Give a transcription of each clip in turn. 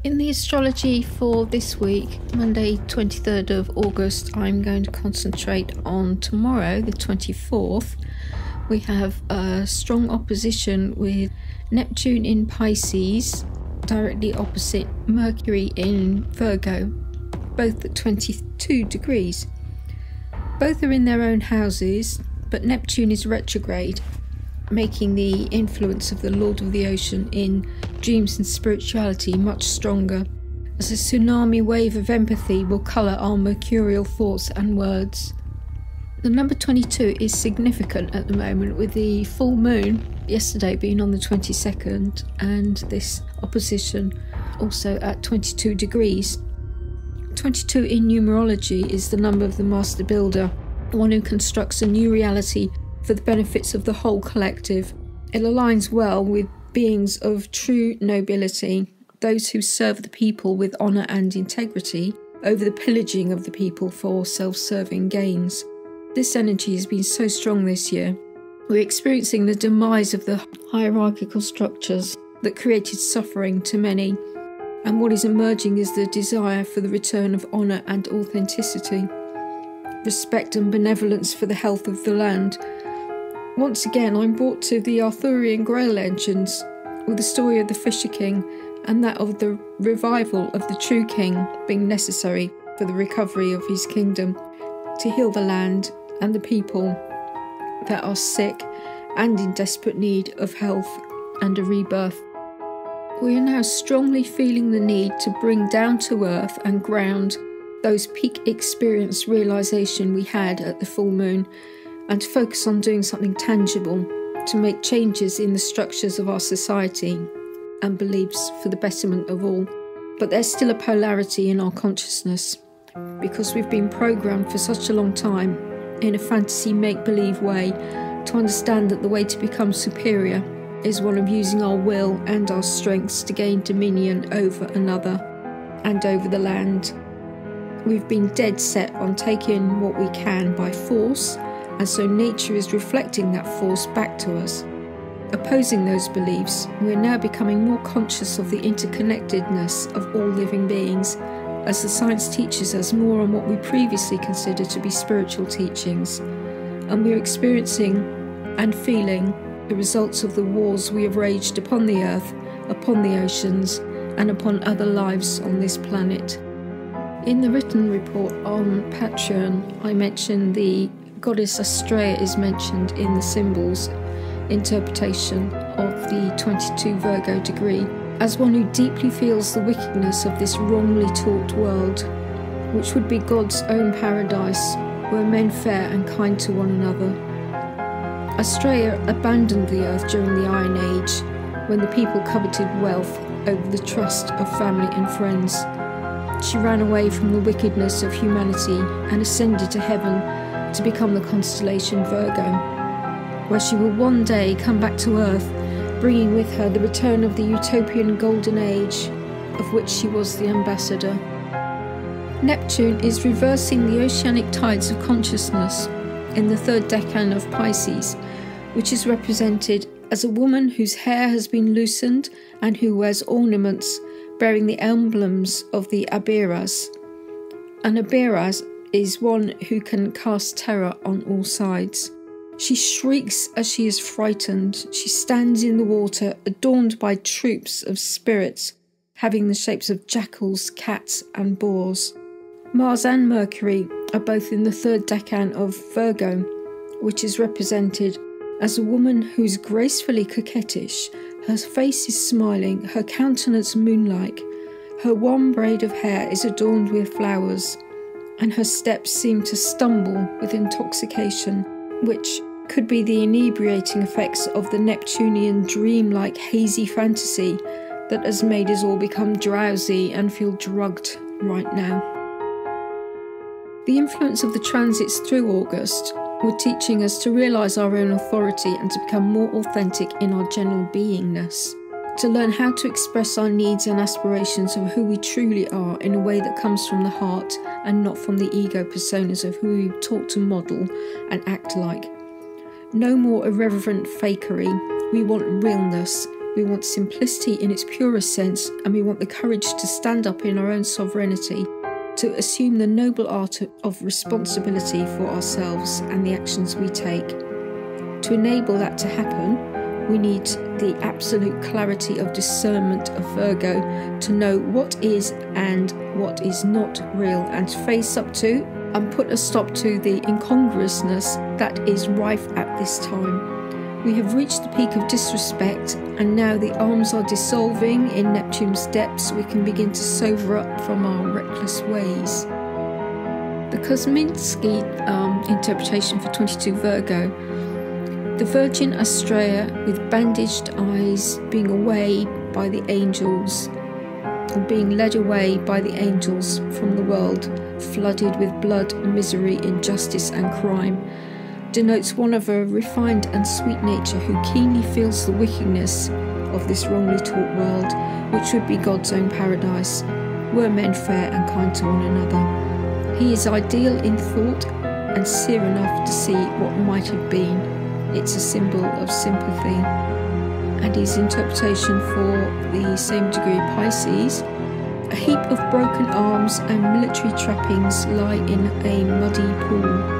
In the astrology for this week, Monday 23rd of August, I'm going to concentrate on tomorrow, the 24th. We have a strong opposition with Neptune in Pisces, directly opposite Mercury in Virgo, both at 22 degrees. Both are in their own houses, but Neptune is retrograde, making the influence of the Lord of the Ocean in dreams and spirituality much stronger, as a tsunami wave of empathy will colour our mercurial thoughts and words. The number 22 is significant at the moment, with the full moon yesterday being on the 22nd and this opposition also at 22 degrees. 22 in numerology is the number of the master builder, one who constructs a new reality for the benefits of the whole collective. It aligns well with beings of true nobility, those who serve the people with honour and integrity, over the pillaging of the people for self-serving gains. This energy has been so strong this year. We're experiencing the demise of the hierarchical structures that created suffering to many, and what is emerging is the desire for the return of honour and authenticity, respect and benevolence for the health of the land. Once again, I'm brought to the Arthurian Grail legends, with the story of the Fisher King and that of the revival of the true king being necessary for the recovery of his kingdom, to heal the land and the people that are sick and in desperate need of health and a rebirth. We are now strongly feeling the need to bring down to earth and ground those peak experience realisation we had at the full moon, and to focus on doing something tangible to make changes in the structures of our society and beliefs for the betterment of all. But there's still a polarity in our consciousness, because we've been programmed for such a long time in a fantasy make-believe way to understand that the way to become superior is one of using our will and our strengths to gain dominion over another and over the land. We've been dead set on taking what we can by force, and so nature is reflecting that force back to us. Opposing those beliefs, we're now becoming more conscious of the interconnectedness of all living beings, as the science teaches us more on what we previously considered to be spiritual teachings, and we're experiencing and feeling the results of the wars we have waged upon the earth, upon the oceans, and upon other lives on this planet. In the written report on Patreon, I mentioned the goddess Astro is mentioned in the symbols interpretation of the 22 Virgo degree as one who deeply feels the wickedness of this wrongly taught world, which would be God's own paradise, where men fair and kind to one another. Astrea abandoned the earth during the Iron Age, when the people coveted wealth over the trust of family and friends. She ran away from the wickedness of humanity and ascended to heaven to become the constellation Virgo, where she will one day come back to earth, bringing with her the return of the utopian golden age, of which she was the ambassador. Neptune is reversing the oceanic tides of consciousness in the third decan of Pisces, which is represented as a woman whose hair has been loosened and who wears ornaments bearing the emblems of the Abiras. An Abiras is one who can cast terror on all sides. She shrieks as she is frightened. She stands in the water, adorned by troops of spirits, having the shapes of jackals, cats and boars. Mars and Mercury are both in the third decan of Virgo, which is represented as a woman who is gracefully coquettish. Her face is smiling, her countenance moon-like. Her one braid of hair is adorned with flowers, and her steps seem to stumble with intoxication, which could be the inebriating effects of the Neptunian dream-like hazy fantasy that has made us all become drowsy and feel drugged right now. The influence of the transits through August were teaching us to realise our own authority and to become more authentic in our general beingness, to learn how to express our needs and aspirations of who we truly are in a way that comes from the heart and not from the ego personas of who we're taught to model and act like. No more irreverent fakery. We want realness, We want simplicity in its purest sense, and we want the courage to stand up in our own sovereignty, to assume the noble art of responsibility for ourselves and the actions we take. To enable that to happen, we need the absolute clarity of discernment of Virgo to know what is and what is not real, and to face up to and put a stop to the incongruousness that is rife at this time. We have reached the peak of disrespect, and now the arms are dissolving in Neptune's depths. We can begin to sober up from our reckless ways. The Kosminski interpretation for 22 Virgo. The Virgin Astrea with bandaged eyes being away by the angels, or being led away by the angels from the world, flooded with blood, misery, injustice and crime, denotes one of a refined and sweet nature who keenly feels the wickedness of this wrongly taught world, which would be God's own paradise, were men fair and kind to one another. He is ideal in thought and seer enough to see what might have been. It's a symbol of sympathy. And his interpretation for the same degree Pisces. A heap of broken arms and military trappings lie in a muddy pool.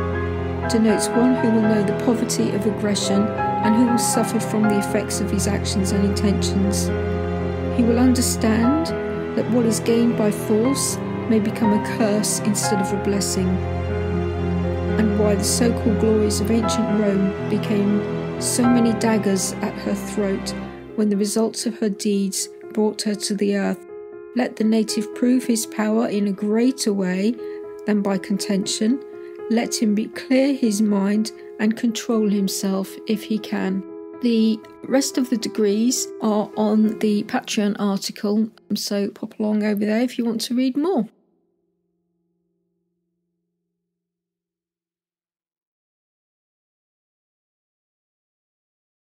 Denotes one who will know the poverty of aggression and who will suffer from the effects of his actions and intentions. He will understand that what is gained by force may become a curse instead of a blessing, and why the so-called glories of ancient Rome became so many daggers at her throat when the results of her deeds brought her to the earth. Let the native prove his power in a greater way than by contention. Let him be clear his mind and control himself if he can. The rest of the degrees are on the Patreon article, so pop along over there if you want to read more.